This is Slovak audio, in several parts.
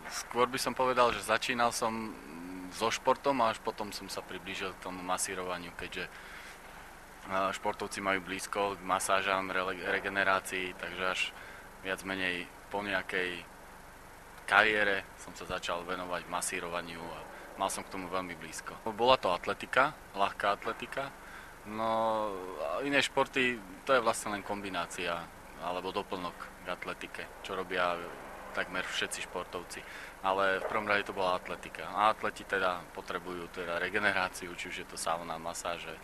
Skôr by som povedal, že začínal som so športom a až potom som sa priblížil k tomu masírovaniu, keďže športovci majú blízko k masážam, regenerácii, takže až viac menej po nejakej kariére som sa začal venovať masírovaniu a mal som k tomu veľmi blízko. Bola to atletika, ľahká atletika, no a iné športy to je vlastne len kombinácia alebo doplnok k atletike, čo robia takmer všetci športovci. Ale v prvom rade to bola atletika. A atleti teda potrebujú teda regeneráciu, či už je to sauna, masáže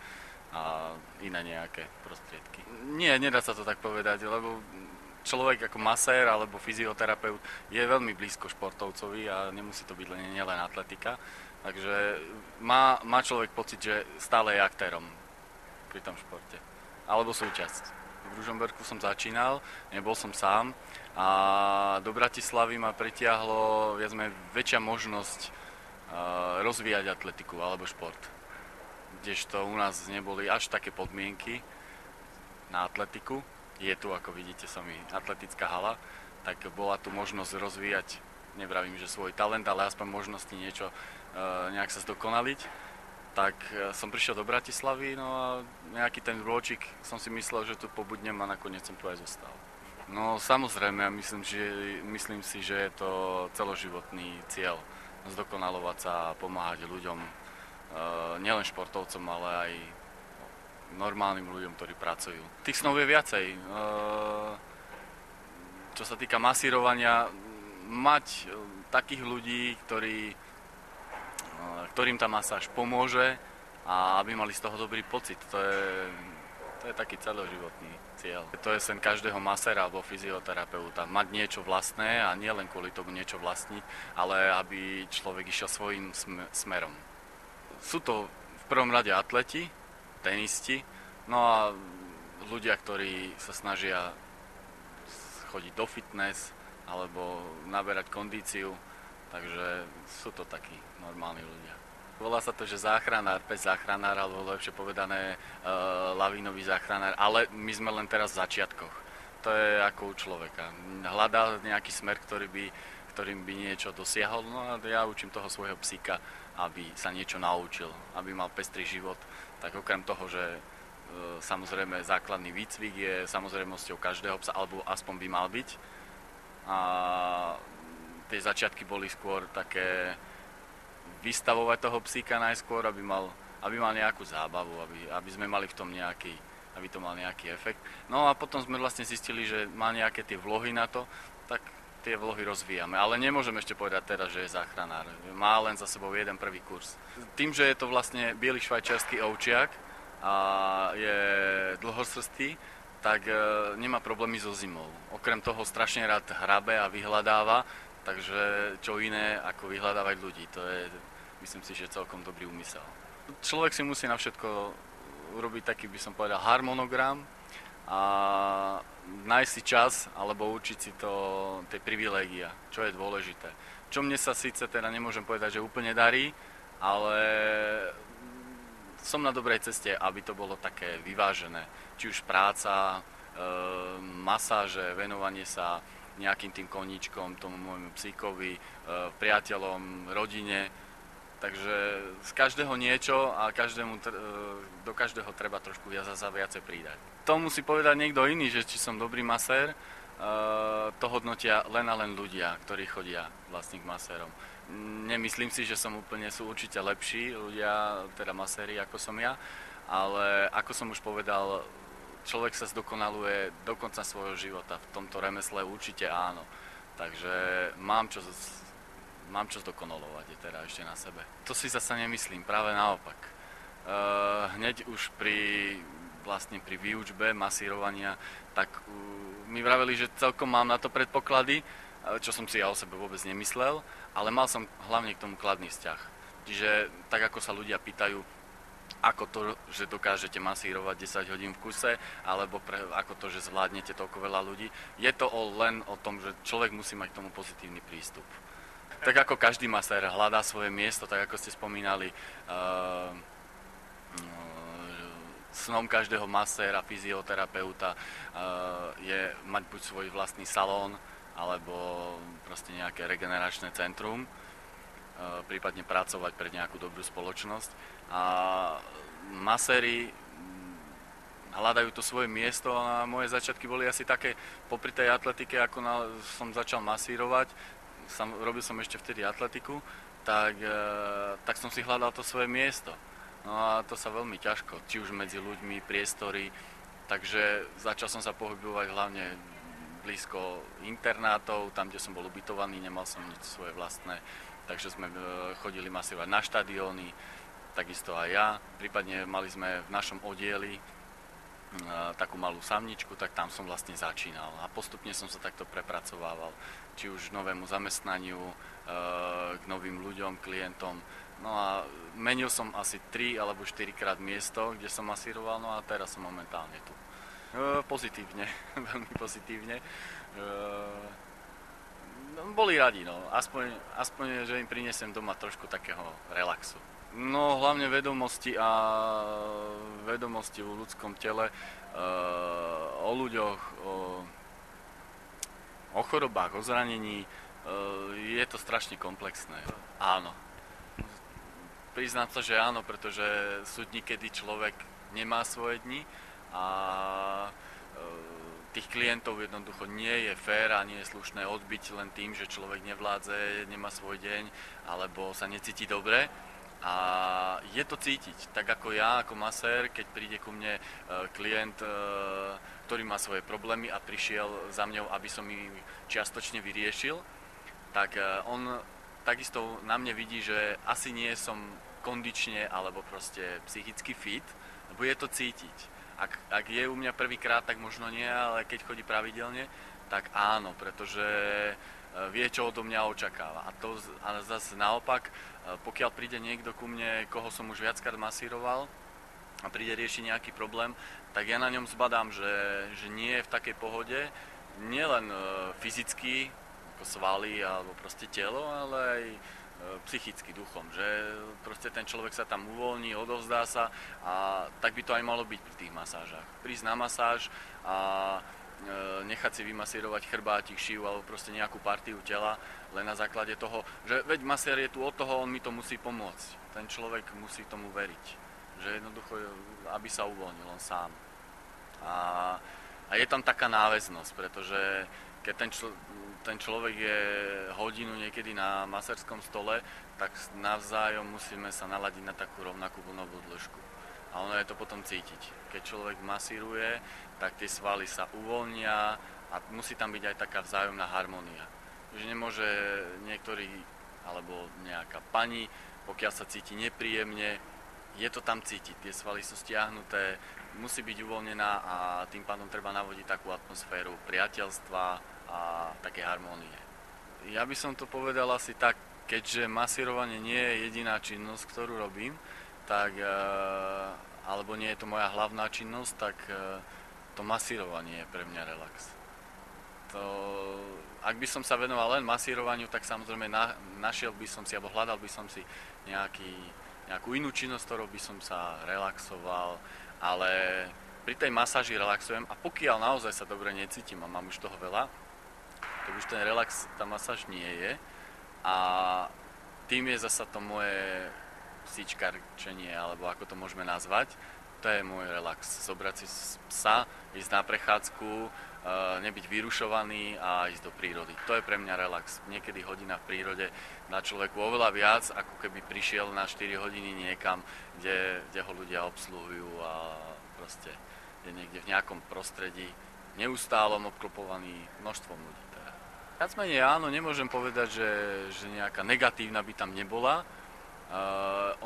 a iné nejaké prostriedky. Nie, nedá sa to tak povedať, lebo človek ako masér alebo fyzioterapeut je veľmi blízko športovcovi a nemusí to byť nielen atletika. Takže má človek pocit, že stále je aktérom pri tom športe. Alebo súčasť. V Ružomberku som začínal, nebol som sám a do Bratislavy ma pritiahlo viac menej väčšia možnosť rozvíjať atletiku alebo šport. Kdežto u nás neboli až také podmienky na atletiku. Je tu, ako vidíte, sa mi atletická hala, tak bola tu možnosť rozvíjať, nevravím, že svoj talent, ale aspoň možnosti niečo nejak sa zdokonaliť. Tak som prišiel do Bratislavy, no a nejaký ten rôčik som si myslel, že tu pobudnem a nakoniec som tu aj zostal. No samozrejme, myslím si, že je to celoživotný cieľ zdokonalovať sa a pomáhať ľuďom, nielen športovcom, ale aj normálnym ľuďom, ktorí pracujú. Tých snov je viacej. Čo sa týka masírovania, mať takých ľudí, ktorým tá masáž pomôže a aby mali z toho dobrý pocit. To je taký celoživotný cieľ. To je sen každého maséra alebo fyzioterapeuta. Mať niečo vlastné a nie len kvôli tomu niečo vlastniť, ale aby človek išiel svojím smerom. Sú to v prvom rade atleti, tenisti, no a ľudia, ktorí sa snažia chodiť do fitness alebo naberať kondíciu, takže sú to takí normálni ľudia. Volá sa to, že záchranár, pes záchranár, alebo lepšie povedané lavínový záchranár, ale my sme len teraz v začiatkoch. To je ako u človeka. Hľadá nejaký smer, ktorým by niečo dosiahol, no a ja učím toho svojho psíka, aby sa niečo naučil, aby mal pestrý život. Tak okrem toho, že samozrejme základný výcvik je samozrejmosťou každého psa, alebo aspoň by mal byť. A tie začiatky boli skôr také vystavovať toho psíka najskôr, aby mal nejakú zábavu, aby sme mali v tom aby to mal nejaký efekt. No a potom sme vlastne zistili, že má nejaké tie vlohy na to, tak tie vlohy rozvíjame. Ale nemôžem ešte povedať teraz, že je záchranár. Má len za sebou jeden prvý kurz. Tým, že je to vlastne biely švajčiarsky ovčiak a je dlhosrstý, tak nemá problémy so zimou. Okrem toho strašne rád hrabe a vyhľadáva, takže čo iné ako vyhľadávať ľudí. To je, myslím si, že celkom dobrý úmysel. Človek si musí na všetko urobiť taký, by som povedal, harmonogram a nájsť si čas alebo učiť si tie privilégia, čo je dôležité. Čo mne sa síce teda nemôžem povedať, že úplne darí, ale som na dobrej ceste, aby to bolo také vyvážené. Či už práca, masáže, venovanie sa nejakým tým koníčkom, tomu môjmu psíkovi, priateľom, rodine. Takže z každého niečo a do každého treba trošku viacej pridať. To musí povedať niekto iný, že či som dobrý masér, to hodnotia len a len ľudia, ktorí chodia vlastne k masérom. Nemyslím si, že sú určite lepší ľudia, teda maséri ako som ja, ale ako som už povedal, človek sa zdokonaluje do konca svojho života. V tomto remesle určite áno. Takže mám čo zdokonalovať teda ešte na sebe. To si zase nemyslím, práve naopak. Hneď už pri výučbe masírovania, tak mi vraveli, že celkom mám na to predpoklady, čo som si ja o sebe vôbec nemyslel, ale mal som hlavne k tomu kladný vzťah. Čiže tak ako sa ľudia pýtajú, ako to, že dokážete masírovať 10 hodín v kuse, alebo ako to, že zvládnete toľko veľa ľudí, je to len o tom, že človek musí mať k tomu pozitívny prístup. Tak ako každý masér hľadá svoje miesto, tak ako ste spomínali, snom každého maséra, fyzioterapeuta je mať buď svoj vlastný salón, alebo proste nejaké regeneračné centrum, prípadne pracovať pre nejakú dobrú spoločnosť. A maséri hľadajú to svoje miesto a moje začiatky boli asi také popri tej atletike, ako som začal masírovať, robil som ešte vtedy atletiku, tak som si hľadal to svoje miesto. No a to sa veľmi ťažko, či už medzi ľuďmi, priestory, takže začal som sa pohybovať hlavne blízko internátov, tam, kde som bol ubytovaný, nemal som nič svoje vlastné, takže sme chodili masírovať na štadióny, takisto aj ja, prípadne mali sme v našom oddieli takú malú samničku, tak tam som vlastne začínal a postupne som sa takto prepracovával, či už k novému zamestnaniu, k novým ľuďom, klientom. No a menil som asi 3 alebo 4 krát miesto, kde som masíroval, no a teraz som momentálne tu. Pozitívne, veľmi pozitívne. Boli radi, no. Aspoň, že im prinesiem doma trošku takého relaxu. No, hlavne vedomosti o ľudskom tele, o ľuďoch, o chorobách, o zranení. Je to strašne komplexné. Áno. Priznám sa, že áno, pretože sú dni, kedy človek nemá svoje dni a tých klientov jednoducho nie je fér a nie je slušné odbiť len tým, že človek nevládze, nemá svoj deň alebo sa necíti dobre. A je to cítiť, tak ako ja, ako masér, keď príde ku mne klient, ktorý má svoje problémy a prišiel za mňou, aby som ich čiastočne vyriešil, tak on takisto na mne vidí, že asi nie som kondične alebo proste psychicky fit, lebo je to cítiť. Ak je u mňa prvýkrát, tak možno nie, ale keď chodí pravidelne, tak áno, pretože vie, čo odo mňa očakáva. A zase naopak, pokiaľ príde niekto ku mne, koho som už viackrát masíroval a príde riešiť nejaký problém, tak ja na ňom zbadám, že nie je v takej pohode, nielen fyzicky, ako svaly alebo proste telo, ale aj psychicky, duchom, že proste ten človek sa tam uvoľní, odovzdá sa a tak by to aj malo byť pri tých masážach. Prísť na masáž a nechať si vymasírovať chrbátik, šivu alebo proste nejakú partiu tela len na základe toho, že veď masér je tu od toho, on mi to musí pomôcť. Ten človek musí tomu veriť, že jednoducho, aby sa uvoľnil on sám. A je tam taká náväznosť, pretože keď ten človek je hodinu niekedy na masérskom stole, tak navzájom musíme sa naladiť na takú rovnakú vlnovú dĺžku. A ono je to potom cítiť. Keď človek masíruje, tak tie svaly sa uvoľnia a musí tam byť aj taká vzájomná harmónia. Že nemôže niektorý alebo nejaká pani, pokiaľ sa cíti nepríjemne, je to tam cítiť. Tie svaly sú stiahnuté, musí byť uvoľnená a tým pádom treba navodiť takú atmosféru priateľstva a také harmónie. Ja by som to povedal asi tak, keďže masírovanie nie je jediná činnosť, ktorú robím, tak, alebo nie je to moja hlavná činnosť, tak to masírovanie je pre mňa relax. Ak by som sa venoval len masírovaniu, tak samozrejme našiel by som si, alebo hľadal by som si nejakú inú činnosť, ktorou by som sa relaxoval, ale pri tej masáži relaxujem a pokiaľ naozaj sa dobre necítim a mám už toho veľa, tak už ten relax, tá masáž nie je a tým je zasa to moje psíčkarčenie, alebo ako to môžeme nazvať, to je môj relax. Zobrať si psa, ísť na prechádzku, nebyť vyrušovaný a ísť do prírody. To je pre mňa relax. Niekedy hodina v prírode na človeku oveľa viac, ako keby prišiel na 4 hodiny niekam, kde ho ľudia obsluhujú a proste je niekde v nejakom prostredí neustálom obklopovaný množstvom ľudí. Viac menej áno, nemôžem povedať, že nejaká negatívna by tam nebola.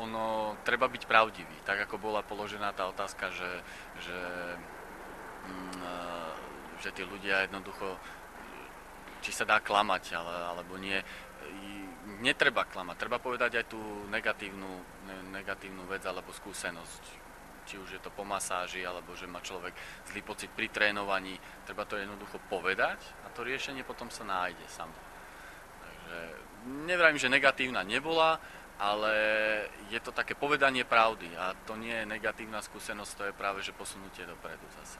Ono treba byť pravdivý, tak ako bola položená tá otázka, že tí ľudia jednoducho, či sa dá klamať alebo nie. Netreba klamať, treba povedať aj tú negatívnu vec alebo skúsenosť. Či už je to po masáži, alebo že má človek zlý pocit pri trénovaní, treba to jednoducho povedať a to riešenie potom sa nájde samo. Takže nevravím, že negatívna nebola, ale je to také povedanie pravdy a to nie je negatívna skúsenosť, to je práve že posunutie dopredu zase.